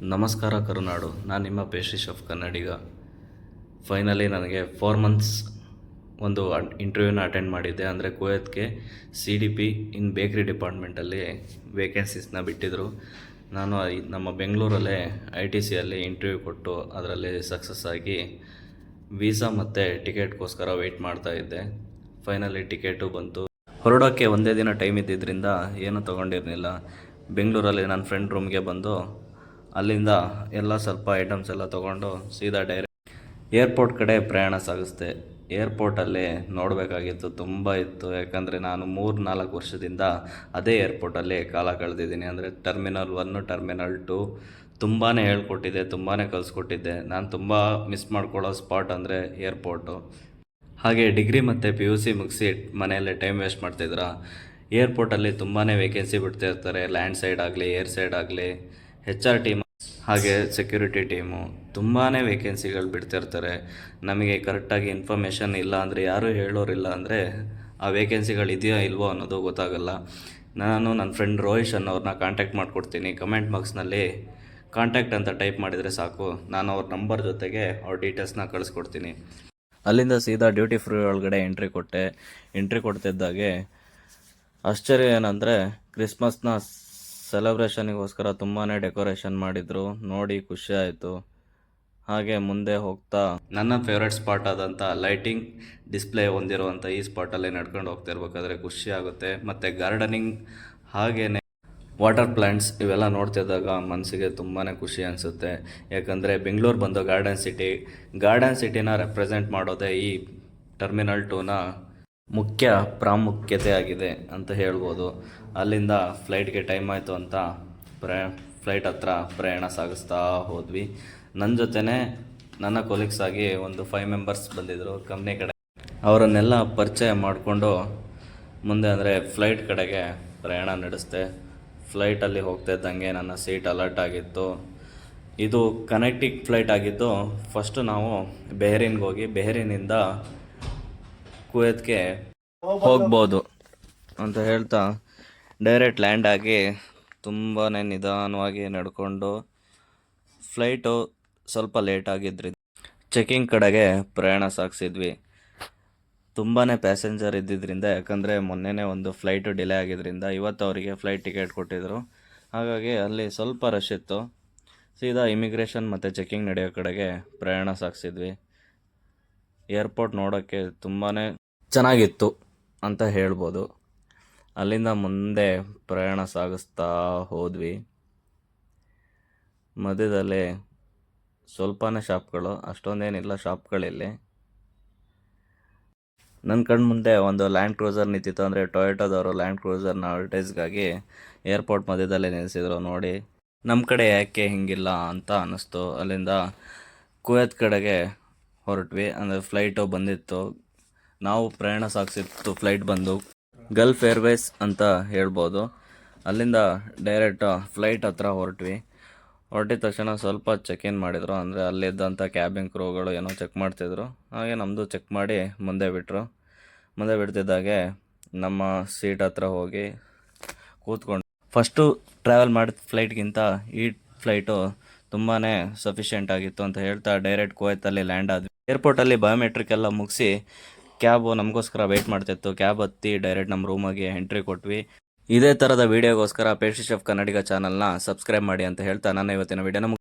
ನಮಸ್ಕಾರ ಕರುನಾಡು. ನಾನು ನಿಮ್ಮ ಪೇಸ್ಟ್ರಿ ಶೆಫ್ ಕನ್ನಡಿಗ. ಫೈನಲಿ ನನಗೆ 4 ಮಂತ್ಸ್ ಒಂದು ಇಂಟರ್ವ್ಯೂನ ಅಟೆಂಡ್ ಮಾಡಿದ್ದೆ. ಅಂದರೆ ಕುವೈತ್ಗೆ CDP ಇನ್ ಬೇಕ್ರಿ ಡಿಪಾರ್ಟ್ಮೆಂಟಲ್ಲಿ ವೇಕೆನ್ಸೀಸ್ನ ಬಿಟ್ಟಿದ್ದರು. ನಾನು ನಮ್ಮ ಬೆಂಗಳೂರಲ್ಲೇ ITCಯಲ್ಲಿ ಇಂಟರ್ವ್ಯೂ ಕೊಟ್ಟು ಅದರಲ್ಲಿ ಸಕ್ಸಸ್ ಆಗಿ ವೀಸಾ ಮತ್ತು ಟಿಕೆಟ್ಗೋಸ್ಕರ ವೆಯ್ಟ್ ಮಾಡ್ತಾಯಿದ್ದೆ. ಫೈನಲಿ ಟಿಕೆಟು ಬಂತು. ಹೊರಡೋಕ್ಕೆ ಒಂದೇ ದಿನ ಟೈಮ್ ಇದ್ದಿದ್ದರಿಂದ ಏನೂ ತೊಗೊಂಡಿರಲಿಲ್ಲ. ಬೆಂಗಳೂರಲ್ಲಿ ನನ್ನ ಫ್ರೆಂಡ್ ರೂಮ್ಗೆ ಬಂದು ಅಲ್ಲಿಂದ ಎಲ್ಲ ಸ್ವಲ್ಪ ಐಟಮ್ಸ್ ಎಲ್ಲ ತೊಗೊಂಡು ಸೀದಾ ಡೈರೆಕ್ಟ್ ಏರ್ಪೋರ್ಟ್ ಕಡೆ ಪ್ರಯಾಣ ಸಾಗಿಸ್ದೆ. ಏರ್ಪೋರ್ಟಲ್ಲಿ ನೋಡಬೇಕಾಗಿತ್ತು ತುಂಬ ಇತ್ತು. ಯಾಕಂದರೆ ನಾನು 3-4 ವರ್ಷದಿಂದ ಅದೇ ಏರ್ಪೋರ್ಟಲ್ಲಿ ಕಾಲ ಕಳೆದಿದ್ದೀನಿ. ಅಂದರೆ ಟರ್ಮಿನಲ್ 1, ಟರ್ಮಿನಲ್ 2 ತುಂಬಾ ಹೇಳ್ಕೊಟ್ಟಿದ್ದೆ, ತುಂಬಾ ಕಲಿಸ್ಕೊಟ್ಟಿದ್ದೆ. ನಾನು ತುಂಬ ಮಿಸ್ ಮಾಡ್ಕೊಳ್ಳೋ ಸ್ಪಾಟ್ ಅಂದರೆ ಏರ್ಪೋರ್ಟು. ಹಾಗೆ ಡಿಗ್ರಿ ಮತ್ತು PUC ಮುಗಿಸಿ ಮನೆಯಲ್ಲೇ ಟೈಮ್ ವೇಸ್ಟ್ ಮಾಡ್ತಿದ್ರ. ಏರ್ಪೋರ್ಟಲ್ಲಿ ತುಂಬಾ ವೇಕೆನ್ಸಿ ಬಿಡ್ತಿರ್ತಾರೆ. ಲ್ಯಾಂಡ್ ಸೈಡ್ ಆಗಲಿ, ಏರ್ ಸೈಡ್ ಆಗಲಿ, HR ಟೀಮ್ ಹಾಗೆ ಸೆಕ್ಯೂರಿಟಿ ಟೀಮು ತುಂಬಾ ವೇಕೆನ್ಸಿಗಳು ಬಿಡ್ತಿರ್ತಾರೆ. ನಮಗೆ ಕರೆಕ್ಟಾಗಿ ಇನ್ಫಾರ್ಮೇಷನ್ ಇಲ್ಲ ಅಂದರೆ, ಯಾರೂ ಹೇಳೋರಿಲ್ಲ ಅಂದರೆ ಆ ವೇಕೆನ್ಸಿಗಳು ಇದೆಯೋ ಇಲ್ವೋ ಅನ್ನೋದು ಗೊತ್ತಾಗಲ್ಲ. ನಾನು ನನ್ನ ಫ್ರೆಂಡ್ ರೋಹಿಶ್ ಅನ್ನೋರನ್ನ ಕಾಂಟ್ಯಾಕ್ಟ್ ಮಾಡಿಕೊಡ್ತೀನಿ. ಕಮೆಂಟ್ ಬಾಕ್ಸ್ನಲ್ಲಿ ಕಾಂಟ್ಯಾಕ್ಟ್ ಅಂತ ಟೈಪ್ ಮಾಡಿದರೆ ಸಾಕು, ನಾನು ಅವ್ರ ನಂಬರ್ ಜೊತೆಗೆ ಅವ್ರ ಡೀಟೇಲ್ಸ್ನ ಕಳಿಸ್ಕೊಡ್ತೀನಿ. ಅಲ್ಲಿಂದ ಸೀದಾ ಡ್ಯೂಟಿ ಫ್ರೀ ಒಳಗಡೆ ಎಂಟ್ರಿ ಕೊಡ್ತಿದ್ದಾಗೆ ಆಶ್ಚರ್ಯ ಏನಂದರೆ, ಕ್ರಿಸ್ಮಸ್ನ ಸೆಲೆಬ್ರೇಷನಿಗೋಸ್ಕರ ತುಂಬಾ ಡೆಕೋರೇಷನ್ ಮಾಡಿದರು. ನೋಡಿ ಖುಷಿ ಆಯಿತು. ಹಾಗೆ ಮುಂದೆ ಹೋಗ್ತಾ ನನ್ನ ಫೇವ್ರೆಟ್ ಸ್ಪಾಟ್ ಆದಂಥ ಲೈಟಿಂಗ್ ಡಿಸ್ಪ್ಲೇ ಹೊಂದಿರುವಂಥ ಈ ಸ್ಪಾಟಲ್ಲಿ ನಡ್ಕೊಂಡು ಹೋಗ್ತಿರ್ಬೇಕಾದ್ರೆ ಖುಷಿ ಆಗುತ್ತೆ. ಮತ್ತು ಗಾರ್ಡನಿಂಗ್ ಹಾಗೆಯೇ ವಾಟರ್ ಪ್ಲ್ಯಾಂಟ್ಸ್ ಇವೆಲ್ಲ ನೋಡ್ತಿದ್ದಾಗ ಮನಸ್ಸಿಗೆ ತುಂಬಾ ಖುಷಿ ಅನಿಸುತ್ತೆ. ಯಾಕಂದರೆ ಬೆಂಗಳೂರು ಬಂದು ಗಾರ್ಡನ್ ಸಿಟಿನ ರೆಪ್ರೆಸೆಂಟ್ ಮಾಡೋದೇ ಈ ಟರ್ಮಿನಲ್ 2ನ ಮುಖ್ಯ ಪ್ರಾಮುಖ್ಯತೆ ಆಗಿದೆ ಅಂತ ಹೇಳ್ಬೋದು. ಅಲ್ಲಿಂದ ಫ್ಲೈಟ್ಗೆ ಟೈಮ್ ಆಯಿತು ಅಂತ ಫ್ಲೈಟ್ ಹತ್ರ ಪ್ರಯಾಣ ಸಾಗಿಸ್ತಾ ಹೋದ್ವಿ. ನನ್ನ ಜೊತೆನೇ ನನ್ನ ಕೊಲೀಗ್ಸ್ ಆಗಿ ಒಂದು 5 ಮೆಂಬರ್ಸ್ ಬಂದಿದ್ದರು ಕಂಪ್ನಿ ಕಡೆ. ಅವರನ್ನೆಲ್ಲ ಪರಿಚಯ ಮಾಡಿಕೊಂಡು ಮುಂದೆ ಅಂದರೆ ಫ್ಲೈಟ್ ಕಡೆಗೆ ಪ್ರಯಾಣ ನಡೆಸಿದೆ. ಫ್ಲೈಟಲ್ಲಿ ಹೋಗ್ತಾ ಇದ್ದಂಗೆ ನನ್ನ ಸೀಟ್ ಅಲರ್ಟ್ ಆಗಿತ್ತು. ಇದು ಕನೆಕ್ಟಿಂಗ್ ಫ್ಲೈಟ್ ಆಗಿದ್ದು. ಫಸ್ಟು ನಾವು ಬೆಹ್ರೀನ್ಗೆ ಹೋಗಿ ಬೆಹ್ರೀನಿಂದ ಕುವೈತ್ಗೆ ಹೋಗ್ಬೋದು ಅಂತ ಹೇಳ್ತಾ ಡೈರೆಕ್ಟ್ ಲ್ಯಾಂಡ್ ಆಗಿ ತುಂಬಾ ನಿಧಾನವಾಗಿ ನಡ್ಕೊಂಡು ಫ್ಲೈಟು ಸ್ವಲ್ಪ ಲೇಟ್ ಆಗಿದ್ರಿಂದ ಚೆಕಿಂಗ್ ಕಡೆಗೆ ಪ್ರಯಾಣ ಸಾಗಿಸಿದ್ವಿ. ತುಂಬಾ ಪ್ಯಾಸೆಂಜರ್ ಇದ್ದಿದ್ದರಿಂದ, ಯಾಕಂದರೆ ಮೊನ್ನೆನೇ ಒಂದು ಫ್ಲೈಟು ಡಿಲೇ ಆಗಿದ್ದರಿಂದ ಇವತ್ತು ಅವರಿಗೆ ಫ್ಲೈಟ್ ಟಿಕೆಟ್ ಕೊಟ್ಟಿದ್ದರು. ಹಾಗಾಗಿ ಅಲ್ಲಿ ಸ್ವಲ್ಪ ರಶ್ ಇತ್ತು. ಸೀದಾ ಇಮಿಗ್ರೇಷನ್ ಮತ್ತು ಚೆಕಿಂಗ್ ನಡೆಯೋ ಕಡೆಗೆ ಪ್ರಯಾಣ ಸಾಗಿಸಿದ್ವಿ. ಏರ್ಪೋರ್ಟ್ ನೋಡೋಕ್ಕೆ ತುಂಬಾ ಚೆನ್ನಾಗಿತ್ತು ಅಂತ ಹೇಳ್ಬೋದು. ಅಲ್ಲಿಂದ ಮುಂದೆ ಪ್ರಯಾಣ ಸಾಗಿಸ್ತಾ ಹೋದ್ವಿ. ಮಧ್ಯದಲ್ಲಿ ಸ್ವಲ್ಪನೇ ಶಾಪ್ಗಳು, ಅಷ್ಟೊಂದೇನಿಲ್ಲ ಶಾಪ್ಗಳಲ್ಲಿ. ನನ್ನ ಕಣ್ಣು ಮುಂದೆ ಒಂದು ಲ್ಯಾಂಡ್ ಕ್ರೂಸರ್ ನಿಂತಿತ್ತು. ಅಂದರೆ ಟೊಯೋಟೋದವರು ಲ್ಯಾಂಡ್ ಕ್ರೂಸರ್ನ ಅಡ್ವರ್ಟೈಸ್ಗಾಗಿ ಏರ್ಪೋರ್ಟ್ ಮಧ್ಯದಲ್ಲೇ ನಿಲ್ಲಿಸಿದ್ರು. ನೋಡಿ ನಮ್ಮ ಕಡೆ ಯಾಕೆ ಹಿಂಗಿಲ್ಲ ಅಂತ ಅನ್ನಿಸ್ತು. ಅಲ್ಲಿಂದ ಕುವೈತ್ ಕಡೆಗೆ ಹೊರಟ್ವಿ. ಅಂದರೆ ಫ್ಲೈಟು ಬಂದಿತ್ತು. ನಾವು ಪ್ರಯಾಣ ಸಾಗಿಸಿತ್ತು ಫ್ಲೈಟ್ ಬಂದು ಗಲ್ಫ್ ಏರ್ವೇಸ್ ಅಂತ ಹೇಳ್ಬೋದು. ಅಲ್ಲಿಂದ ಡೈರೆಕ್ಟ್ ಫ್ಲೈಟ್ ಹತ್ರ ಹೊರಟಿದ ತಕ್ಷಣ ಸ್ವಲ್ಪ ಚೆಕ್ ಇನ್ ಮಾಡಿದರು. ಅಂದರೆ ಅಲ್ಲಿದ್ದಂಥ ಕ್ಯಾಬಿನ್ ಕ್ರೂಗಳು ಏನೋ ಚೆಕ್ ಮಾಡ್ತಿದ್ರು. ಹಾಗೆ ನಮ್ಮದು ಚೆಕ್ ಮಾಡಿ ಮುಂದೆ ಬಿಡ್ತಿದ್ದಾಗೆ ನಮ್ಮ ಸೀಟ್ ಹತ್ರ ಹೋಗಿ ಕೂತ್ಕೊಂಡು ಫಸ್ಟು ಟ್ರಾವೆಲ್ ಮಾಡಿದ ಫ್ಲೈಟ್ಗಿಂತ ಈ ಫ್ಲೈಟು ತುಂಬಾ ಸಫಿಷಿಯೆಂಟ್ ಆಗಿತ್ತು ಅಂತ ಹೇಳ್ತಾ ಡೈರೆಕ್ಟ್ ಕುವೈತಲ್ಲಿ ಲ್ಯಾಂಡ್ ಆದ್ವಿ. ಏರ್ಪೋರ್ಟಲ್ಲಿ ಬಯೋಮೆಟ್ರಿಕ್ ಎಲ್ಲ ಮುಗಿಸಿ ಕ್ಯಾಬು ನಮಗೋಸ್ಕರ ವೆಯ್ಟ್ ಮಾಡ್ತಿತ್ತು. ಕ್ಯಾಬ್ ಹತ್ತಿ ಡೈರೆಕ್ಟ್ ನಮ್ಮ ರೂಮಾಗೆ ಎಂಟ್ರಿ ಕೊಟ್ವಿ. ಇದೇ ಥರದ ವೀಡಿಯೋಗೋಸ್ಕರ ಪೇಸ್ಟ್ರಿ ಶೆಫ್ ಕನ್ನಡಿಗ ಚಾನಲ್ನ ಸಬ್ಸ್ಕ್ರೈಬ್ ಮಾಡಿ ಅಂತ ಹೇಳ್ತಾ ನಾನು ಇವತ್ತಿನ ವೀಡಿಯೋನ